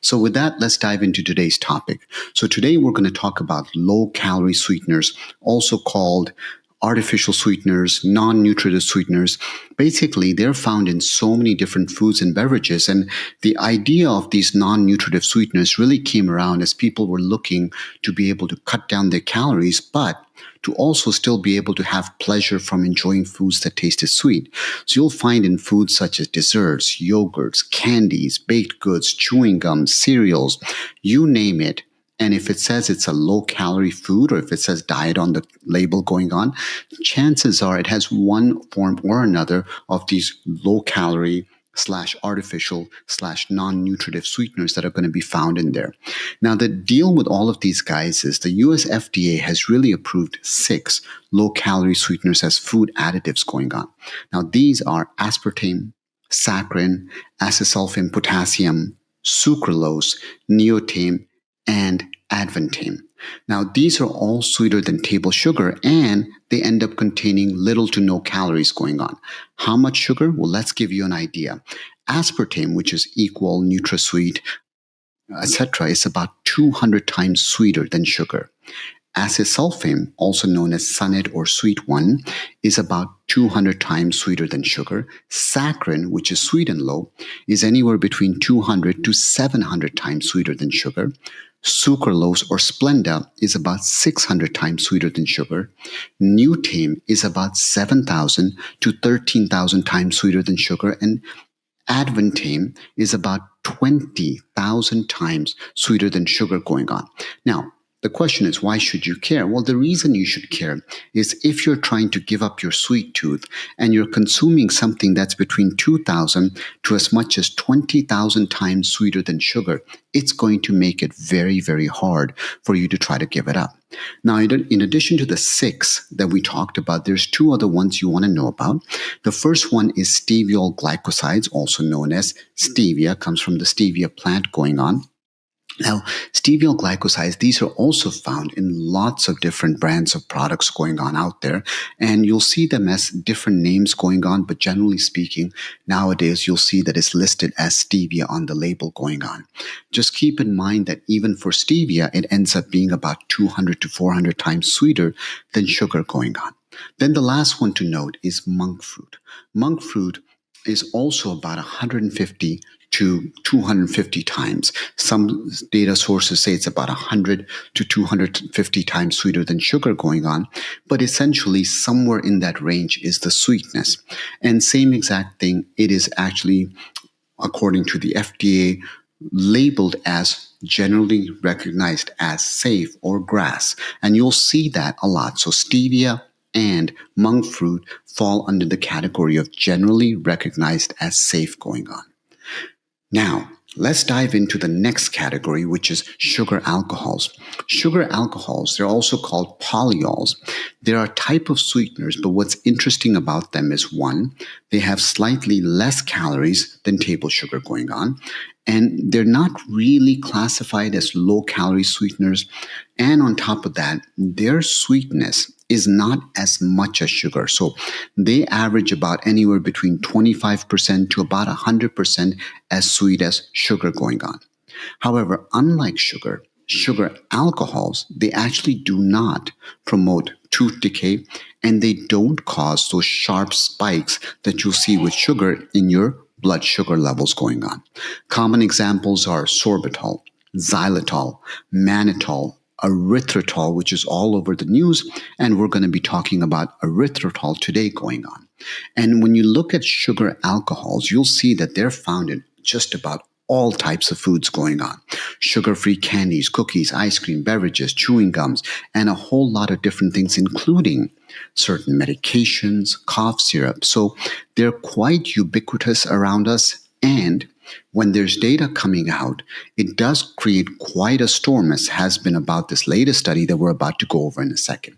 So with that, let's dive into today's topic. So today we're going to talk about low-calorie sweeteners, also called artificial sweeteners, non-nutritive sweeteners. Basically, they're found in so many different foods and beverages. And the idea of these non-nutritive sweeteners really came around as people were looking to be able to cut down their calories, but to also still be able to have pleasure from enjoying foods that tasted sweet. So you'll find in foods such as desserts, yogurts, candies, baked goods, chewing gum, cereals, you name it. And if it says it's a low-calorie food, or if it says diet on the label going on, chances are it has one form or another of these low-calorie / artificial / non-nutritive sweeteners that are going to be found in there. Now, the deal with all of these guys is the US FDA has really approved 6 low-calorie sweeteners as food additives going on. Now, these are aspartame, saccharin, acesulfame potassium, sucralose, neotame, and advantame. Now, these are all sweeter than table sugar, and they end up containing little to no calories going on. How much sugar? Well, let's give you an idea. Aspartame, which is equal, NutraSweet, etc., is about 200 times sweeter than sugar. Acesulfame, also known as Sunnet or Sweet 1, is about 200 times sweeter than sugar. Saccharin, which is sweet and low, is anywhere between 200 to 700 times sweeter than sugar. Sucralose or Splenda is about 600 times sweeter than sugar. Neotame is about 7,000 to 13,000 times sweeter than sugar. And advantame is about 20,000 times sweeter than sugar going on. Now, the question is, why should you care? Well, the reason you should care is if you're trying to give up your sweet tooth and you're consuming something that's between 2,000 to as much as 20,000 times sweeter than sugar, it's going to make it very, very hard for you to try to give it up. Now, in addition to the 6 that we talked about, there's 2 other ones you want to know about. The first one is steviol glycosides, also known as stevia, comes from the stevia plant going on. Now, steviol glycosides, these are also found in lots of different brands of products going on out there, and you'll see them as different names going on, but generally speaking, nowadays you'll see that it's listed as stevia on the label going on. Just keep in mind that even for stevia, it ends up being about 200 to 400 times sweeter than sugar going on. Then the last one to note is monk fruit. Monk fruit is also about 150 to 250 times. Some data sources say it's about 100 to 250 times sweeter than sugar going on, but essentially somewhere in that range is the sweetness. And same exact thing, it is actually, according to the FDA, labeled as generally recognized as safe or GRAS. And you'll see that a lot. So stevia and monk fruit fall under the category of generally recognized as safe going on. Now, let's dive into the next category, which is sugar alcohols. Sugar alcohols, they're also called polyols. They're a type of sweeteners, but what's interesting about them is, one, they have slightly less calories than table sugar going on, and they're not really classified as low-calorie sweeteners. And on top of that, their sweetness is not as much as sugar. So they average about anywhere between 25% to about 100% as sweet as sugar going on. However, unlike sugar alcohols, they actually do not promote tooth decay, and they don't cause those sharp spikes that you'll see with sugar in your blood sugar levels going on. Common examples are sorbitol, xylitol, mannitol, erythritol, which is all over the news, and we're going to be talking about erythritol today going on. And when you look at sugar alcohols, you'll see that they're found in just about all types of foods going on. Sugar-free candies, cookies, ice cream, beverages, chewing gums, and a whole lot of different things, including certain medications, cough syrup. So they're quite ubiquitous around us, and when there's data coming out, it does create quite a storm, as has been about this latest study that we're about to go over in a second.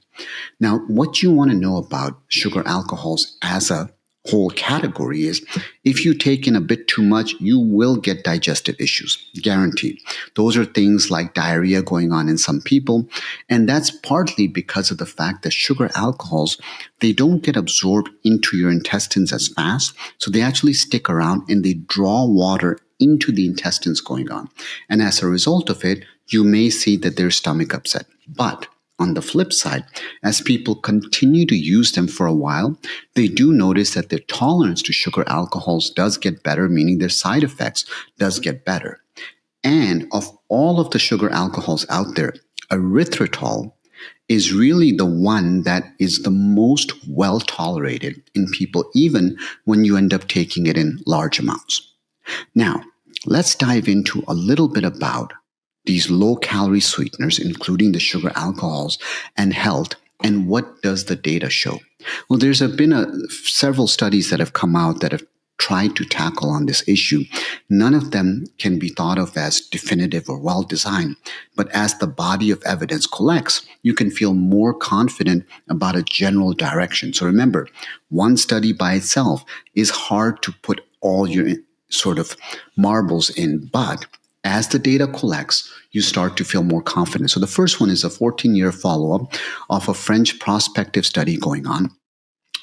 Now, what you want to know about sugar alcohols as a whole category is if you take in a bit too much, you will get digestive issues, guaranteed. Those are things like diarrhea going on in some people, and that's partly because of the fact that sugar alcohols, they don't get absorbed into your intestines as fast, so they actually stick around and they draw water into the intestines going on. And as a result of it, you may see that their stomach upset. But on the flip side, as people continue to use them for a while, they do notice that their tolerance to sugar alcohols does get better, meaning their side effects does get better. And of all of the sugar alcohols out there, erythritol is really the one that is the most well tolerated in people, even when you end up taking it in large amounts. Now, let's dive into a little bit about these low-calorie sweeteners, including the sugar alcohols, and health, and what does the data show? Well, there's been several studies that have come out that have tried to tackle on this issue. None of them can be thought of as definitive or well-designed, but as the body of evidence collects, you can feel more confident about a general direction. So remember, one study by itself is hard to put all your sort of marbles in, but as the data collects, you start to feel more confident. So the first one is a 14-year follow-up of a French prospective study going on.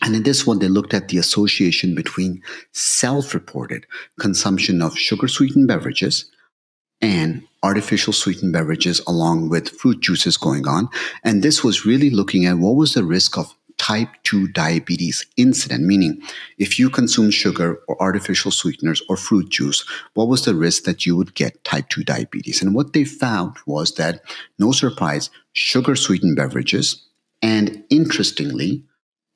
And in this one, they looked at the association between self-reported consumption of sugar-sweetened beverages and artificial sweetened beverages along with fruit juices going on. And this was really looking at what was the risk of type 2 diabetes incident, meaning if you consume sugar or artificial sweeteners or fruit juice, what was the risk that you would get type 2 diabetes? And what they found was that, no surprise, sugar-sweetened beverages and, interestingly,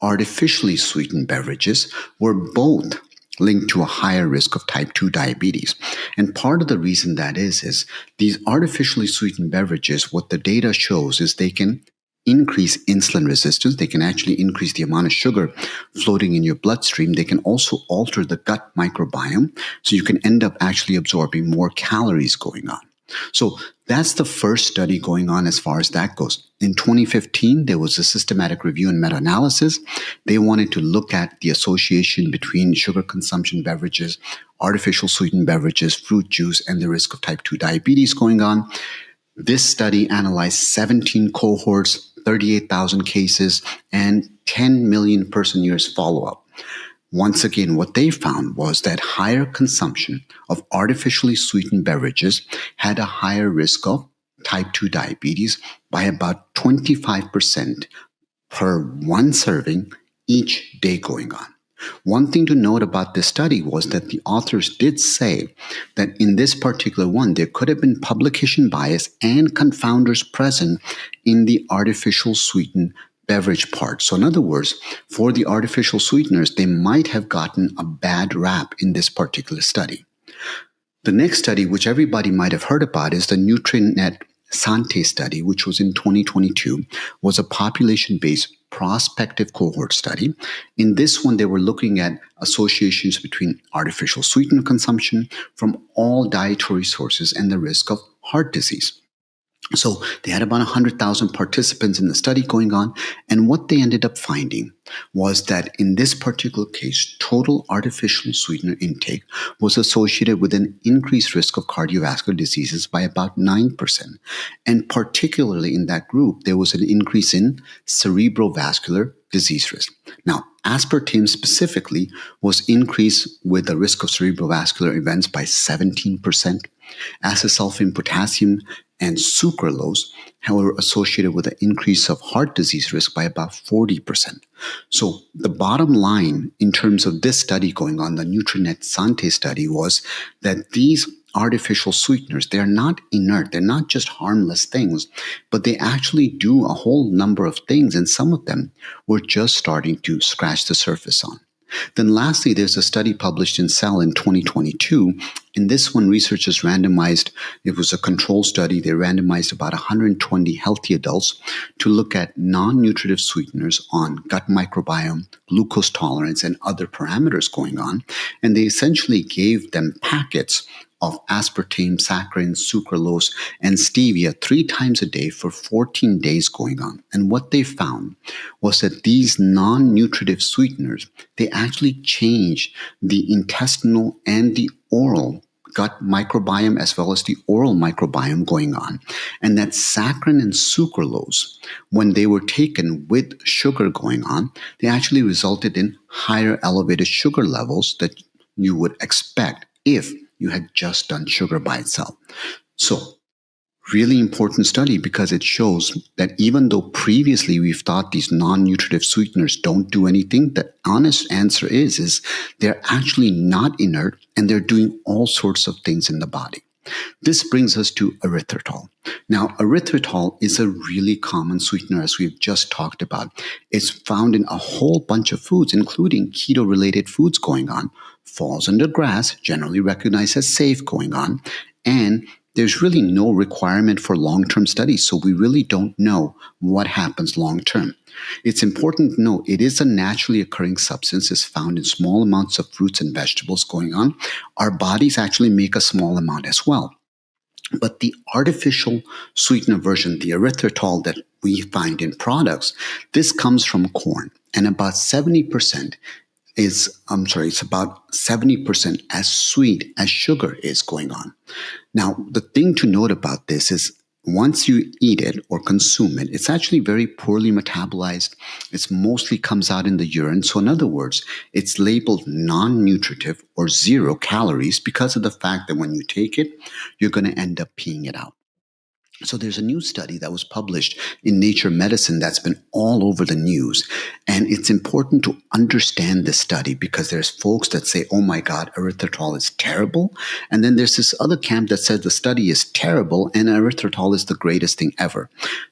artificially sweetened beverages were both linked to a higher risk of type 2 diabetes. And part of the reason that is these artificially sweetened beverages, what the data shows is they can increase insulin resistance. They can actually increase the amount of sugar floating in your bloodstream. They can also alter the gut microbiome, so you can end up actually absorbing more calories going on. So that's the first study going on as far as that goes. In 2015, there was a systematic review and meta-analysis. They wanted to look at the association between sugar consumption beverages, artificial sweetened beverages, fruit juice, and the risk of type 2 diabetes going on. This study analyzed 17 cohorts, 38,000 cases, and 10 million person years follow-up. Once again, what they found was that higher consumption of artificially sweetened beverages had a higher risk of type 2 diabetes by about 25% per one serving each day going on. One thing to note about this study was that the authors did say that in this particular one, there could have been publication bias and confounders present in the artificial sweetened beverage part. So in other words, for the artificial sweeteners, they might have gotten a bad rap in this particular study. The next study, which everybody might have heard about, is the NutriNet-Sante study, which was in 2022, was a population-based prospective cohort study. In this one, they were looking at associations between artificial sweetener consumption from all dietary sources and the risk of heart disease. So they had about 100,000 participants in the study going on, and what they ended up finding was that in this particular case, total artificial sweetener intake was associated with an increased risk of cardiovascular diseases by about 9%. And particularly in that group, there was an increase in cerebrovascular disease risk. Now, aspartame specifically was increased with the risk of cerebrovascular events by 17%. Acesulfame, potassium, and sucralose were associated with an increase of heart disease risk by about 40%. So the bottom line in terms of this study going on, the NutriNet-Sante study, was that these artificial sweeteners, they're not inert, they're not just harmless things, but they actually do a whole number of things, and some of them we're just starting to scratch the surface on. Then lastly, there's a study published in Cell in 2022. In this one, researchers randomized, it was a control study, they randomized about 120 healthy adults to look at non-nutritive sweeteners on gut microbiome, glucose tolerance, and other parameters going on. And they essentially gave them packets of aspartame, saccharin, sucralose, and stevia 3 times a day for 14 days going on. And what they found was that these non-nutritive sweeteners, they actually change the intestinal and the oral gut microbiome as well as the oral microbiome going on. And that saccharin and sucralose, when they were taken with sugar going on, they actually resulted in higher elevated sugar levels that you would expect if you had just done sugar by itself. So, really important study because it shows that even though previously we've thought these non-nutritive sweeteners don't do anything, the honest answer is they're actually not inert and they're doing all sorts of things in the body. This brings us to erythritol. Now, erythritol is a really common sweetener, as we've just talked about. It's found in a whole bunch of foods, including keto-related foods going on, falls under GRAS, generally recognized as safe going on, and there's really no requirement for long-term studies, so we really don't know what happens long-term. It's important to know it is a naturally occurring substance. It's found in small amounts of fruits and vegetables going on. Our bodies actually make a small amount as well. But the artificial sweetener version, the erythritol that we find in products, this comes from corn. And about 70% it's about 70% as sweet as sugar is going on. Now, the thing to note about this is once you eat it or consume it, it's actually very poorly metabolized. It mostly comes out in the urine. So in other words, it's labeled non-nutritive or 0 calories because of the fact that when you take it, you're going to end up peeing it out. So there's a new study that was published in Nature Medicine that's been all over the news. And it's important to understand this study because there's folks that say, oh my God, erythritol is terrible. And then there's this other camp that says the study is terrible and erythritol is the greatest thing ever.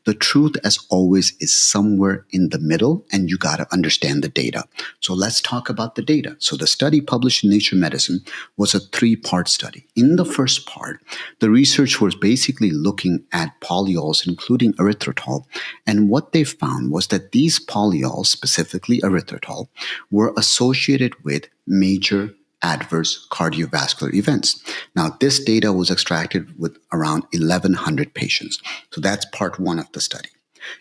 The truth, as always, is somewhere in the middle, and you got to understand the data. So let's talk about the data. So the study published in Nature Medicine was a 3-part study. In the first part, the research was basically looking at polyols, including erythritol. And what they found was that these polyols, specifically erythritol, were associated with major adverse cardiovascular events. Now, this data was extracted with around 1,100 patients. So that's part 1 of the study.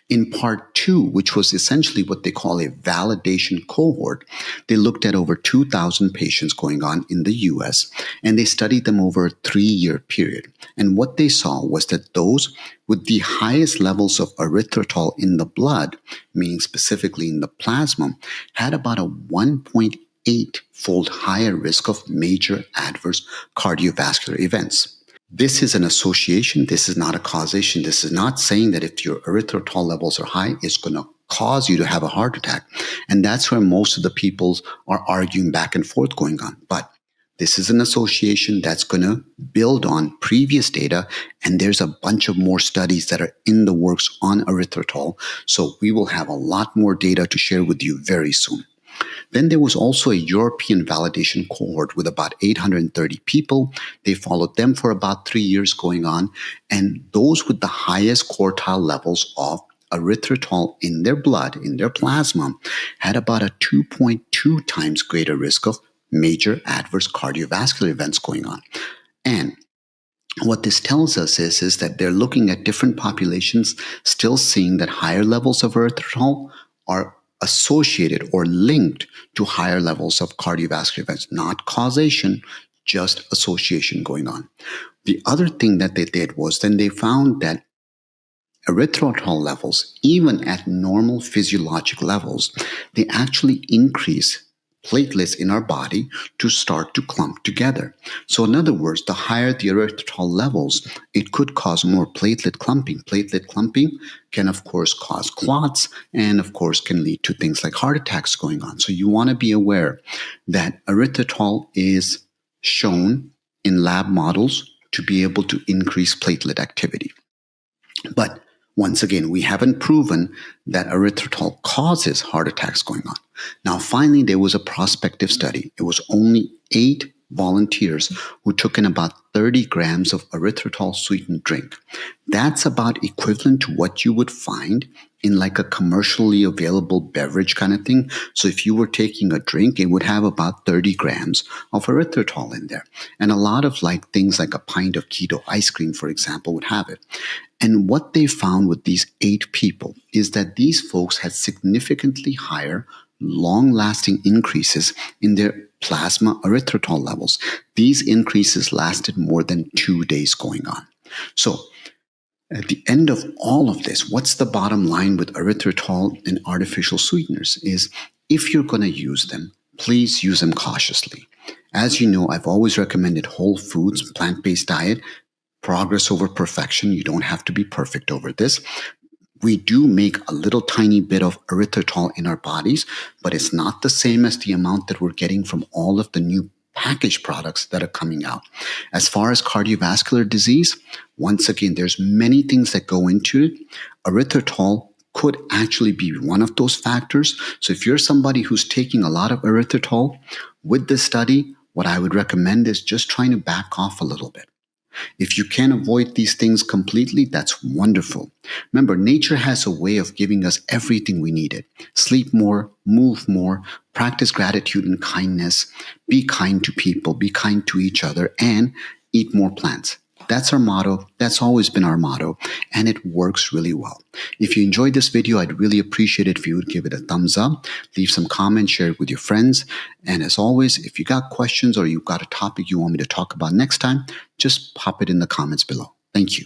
In part 2, which was essentially what they call a validation cohort, they looked at over 2,000 patients going on in the US, and they studied them over a 3-year period. And what they saw was that those with the highest levels of erythritol in the blood, meaning specifically in the plasma, had about a 1.8-fold higher risk of major adverse cardiovascular events. This is an association. This is not a causation. This is not saying that if your erythritol levels are high, it's going to cause you to have a heart attack. And that's where most of the people are arguing back and forth going on. But this is an association that's going to build on previous data. And there's a bunch of more studies that are in the works on erythritol. So we will have a lot more data to share with you very soon. Then there was also a European validation cohort with about 830 people. They followed them for about 3 years going on. And those with the highest quartile levels of erythritol in their blood, in their plasma, had about a 2.2 times greater risk of major adverse cardiovascular events going on. And what this tells us is that they're looking at different populations, still seeing that higher levels of erythritol are associated or linked to higher levels of cardiovascular events, not causation, just association going on. The other thing that they did was then they found that erythritol levels, even at normal physiologic levels, they actually increase platelets in our body to start to clump together. So in other words, the higher the erythritol levels, it could cause more platelet clumping. Platelet clumping can, of course, cause clots and, of course, can lead to things like heart attacks going on. So you want to be aware that erythritol is shown in lab models to be able to increase platelet activity. But once again, we haven't proven that erythritol causes heart attacks going on. Now, finally, there was a prospective study. It was only 8 volunteers who took in about 30 grams of erythritol sweetened drink. That's about equivalent to what you would find in like a commercially available beverage kind of thing. So if you were taking a drink, it would have about 30 grams of erythritol in there. And a lot of like things like a pint of keto ice cream, for example, would have it. And what they found with these 8 people is that these folks had significantly higher, long-lasting increases in their plasma erythritol levels. These increases lasted more than 2 days going on. So at the end of all of this, what's the bottom line with erythritol and artificial sweeteners is if you're going to use them, please use them cautiously. As you know, I've always recommended whole foods, plant-based diet, progress over perfection. You don't have to be perfect over this. We do make a little tiny bit of erythritol in our bodies, but it's not the same as the amount that we're getting from all of the new packaged products that are coming out. As far as cardiovascular disease, once again, there's many things that go into it. Erythritol could actually be one of those factors. So if you're somebody who's taking a lot of erythritol, with this study, what I would recommend is just trying to back off a little bit. If you can avoid these things completely, that's wonderful. Remember, nature has a way of giving us everything we needed. Sleep more, move more, practice gratitude and kindness, be kind to people, be kind to each other, and eat more plants. That's our motto. That's always been our motto, and it works really well. If you enjoyed this video, I'd really appreciate it if you would give it a thumbs up, leave some comments, share it with your friends. And as always, if you got questions or you've got a topic you want me to talk about next time, just pop it in the comments below. Thank you.